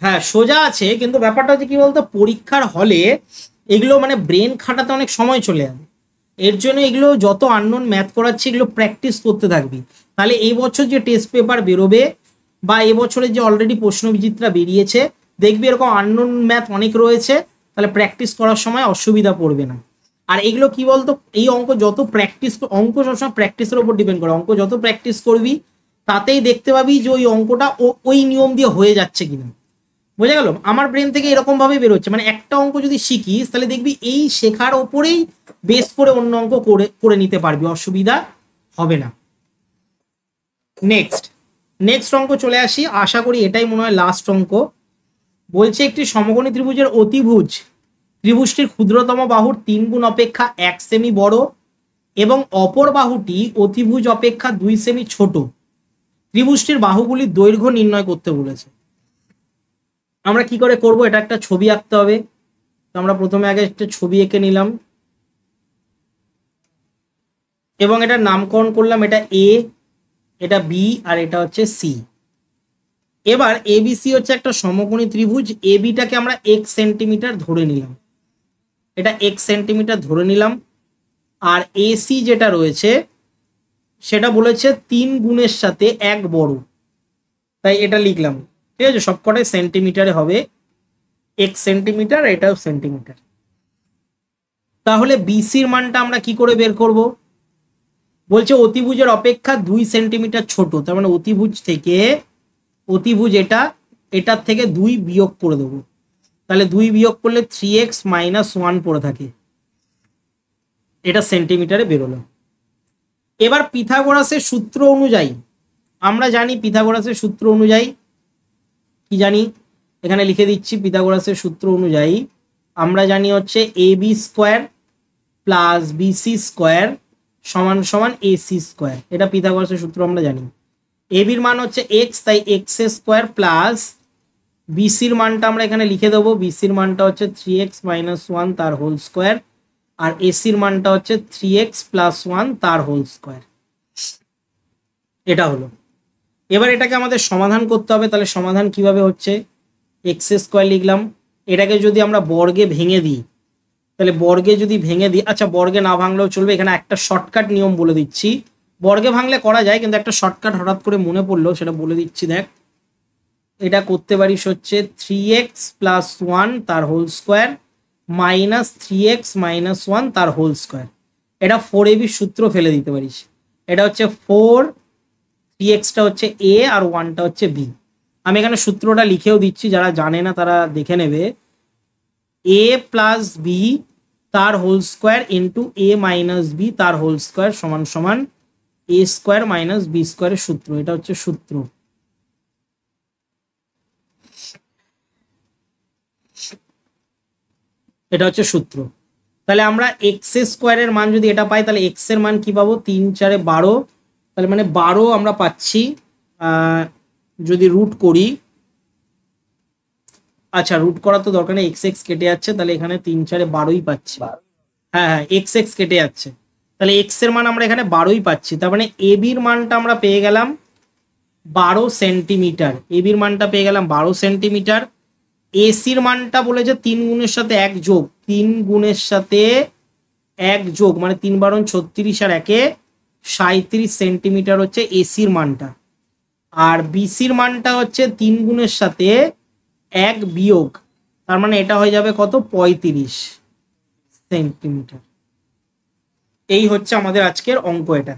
Speaker 1: হ্যাঁ সোজা আছে, কিন্তু ব্যাপারটা হচ্ছে কি বলতো, পরীক্ষার হলে এগুলো মানে ব্রেন খাটাতে অনেক সময় চলে যাবে। এর জন্য এগুলো যত আননোন ম্যাথ করাচ্ছি এগুলো প্র্যাকটিস করতে থাকবি। তাহলে এই বছর যে টেস্ট পেপার বেরোবে, বা এবছরের যে অলরেডি প্রশ্নবিচিত্রা বেরিয়েছে, দেখবি এরকম আননোন ম্যাথ অনেক রয়েছে, তাহলে প্র্যাকটিস করার সময় অসুবিধা পড়বে না। আর এগুলো কি বলতো, এই অঙ্ক যত প্র্যাকটিস, অঙ্ক সবসময় প্র্যাকটিসের উপর ডিপেন্ড করে, অঙ্ক যত প্র্যাকটিস করবি তাতেই দেখতে পাবি যে ওই অঙ্কটা ওই নিয়ম দিয়ে হয়ে যাচ্ছে কিনা। বোঝা গেল? আমার ব্রেন থেকে এরকম ভাবে বেরোচ্ছে, মানে একটা অঙ্ক যদি শিখিস তাহলে দেখবি এই শেখার ওপরেই বেস করে অন্য অঙ্ক করে করে নিতে পারবি, অসুবিধা হবে না। নেক্সট নেক্সট অঙ্ক চলে আসি, আশা করি এটাই মনে হয় লাস্ট অঙ্ক। বলছে একটি সমকোণী ত্রিভুজের অতিভুজ ত্রিভুজটির ক্ষুদ্রতম বাহুর 3 গুণ অপেক্ষা 1 সেমি বড়, এবং অপর বাহুটি অতিভুজ অপেক্ষা 2 সেমি ছোট। ত্রিভুজটির বাহুগুলির দৈর্ঘ্য নির্ণয় করতে বলেছে। আমরা কি করে করব, এটা একটা ছবি আঁকতে হবে। তো আমরা প্রথমে আগে একটা ছবি এঁকে নিলাম, এবং এটার নামকরণ করলাম, এটা এ, এটা বি, আর এটা হচ্ছে সি। এবার এবিসি হচ্ছে একটা সমকোণী ত্রিভুজ, এ বিটাকে আমরা 1 সেন্টিমিটার ধরে নিলাম, এটা 1 সেন্টিমিটার ধরে নিলাম। আর এসি যেটা রয়েছে সেটা বলেছে 3 গুণের সাথে 1 বড়, তাই এটা লিখলাম। ঠিক আছে, সবকটাই সেন্টিমিটারে হবে, 1 সেন্টিমিটার, এটাও সেন্টিমিটার। তাহলে বিসির মানটা আমরা কি করে বের করব? বলছে অতিভুজের অপেক্ষা 2 সেন্টিমিটার ছোট, তার মানে অতিভুজ থেকে, অতিভুজ এটা, এটার থেকে 2 বিয়োগ করে দেবো, তাহলে 2 বিয়োগ করলে 3x - 1 পড়ে থাকে, এটা সেন্টিমিটারে বেরোলো। এবার পিথাগোরাসের সূত্র অনুযায়ী, আমরা জানি পিথাগোরাসের সূত্র অনুযায়ী কি জানি, এখানে লিখে দিচ্ছি পিথাগোরাসের সূত্র অনুযায়ী আমরা জানি হচ্ছে AB square plus BC square সমান সমান AC স্কোয়ার। এটা পিথাগোরাসের সূত্র আমরা জানি। এবির মান হচ্ছে এক্স, তাই এক্স স্কোয়ার প্লাস বিসির মানটা আমরা এখানে লিখে দেবো, বিসির মানটা হচ্ছে 3x - 1 তার হোল স্কোয়ার, আর এসির মানটা হচ্ছে 3x + 1 তার হোল স্কোয়ার। এটা হলো। এবার এটাকে আমাদের সমাধান করতে হবে, তাহলে সমাধান কিভাবে হচ্ছে, এক্স স্কোয়ার লিখলাম, এটাকে যদি আমরা বর্গে ভেঙে দিই, তাহলে বর্গে যদি ভেঙে দিই, আচ্ছা বর্গে না ভাঙলেও চলবে, এখানে একটা শর্টকাট নিয়ম বলে দিচ্ছি, বর্গে ভাঙলে করা যায় কিন্তু একটা শর্টকাট হঠাৎ করে মনে পড়লো, সেটা বলে দিচ্ছি। দেখ, এটা করতে পারিস হচ্ছে 3x + 1 তার হোল স্কোয়ার মাইনাস 3x - 1 তার হোল স্কোয়ার। এটা 4ab সূত্র ফেলে দিতে পারিস। এটা হচ্ছে 4, 3xটা হচ্ছে a আর 1টা হচ্ছে b। আমি এখানে সূত্রটা লিখেও দিচ্ছি, যারা জানে না তারা দেখে নেবে। a + b তার whole square into a - b তার হোল স্কোয়ার সমান সমান a স্কোয়ার মাইনাস b স্কোয়ারের সূত্র। এটা হচ্ছে সূত্র। এটা হচ্ছে সূত্র। তাহলে আমরা এক্স স্কোয়ারের মান যদি এটা পাই, তাহলে এক্স এর মান কি পাবো, 3 × 4 = 12, তাহলে মানে 12 আমরা পাচ্ছি। যদি রুট করি, আচ্ছা রুট করা তো দরকার নেই, এক্স এক্স কেটে যাচ্ছে, তাহলে এখানে 3 × 4 = 12ই পাচ্ছি। হ্যাঁ হ্যাঁ, এক্স এক্স কেটে যাচ্ছে, তাহলে এক্স এর মান আমরা এখানে 12ই পাচ্ছি। তার মানে এবির মানটা আমরা পেয়ে গেলাম 12 সেন্টিমিটার। এবির মানটা পেয়ে গেলাম 12 সেন্টিমিটার। এসির মানটা বলেছে 3 গুণের সাথে 1 যোগ, 3 গুণের সাথে 1 যোগ মানে 3 × 12 = 36 আর 1 = 37 সেন্টিমিটার হচ্ছে এসির মানটা। আর বিসির মানটা হচ্ছে 3 গুণের সাথে 1 বিয়োগ, তার মানে এটা হয়ে যাবে কত, 35 সেন্টিমিটার। এই হচ্ছে আমাদের আজকের অঙ্ক এটা।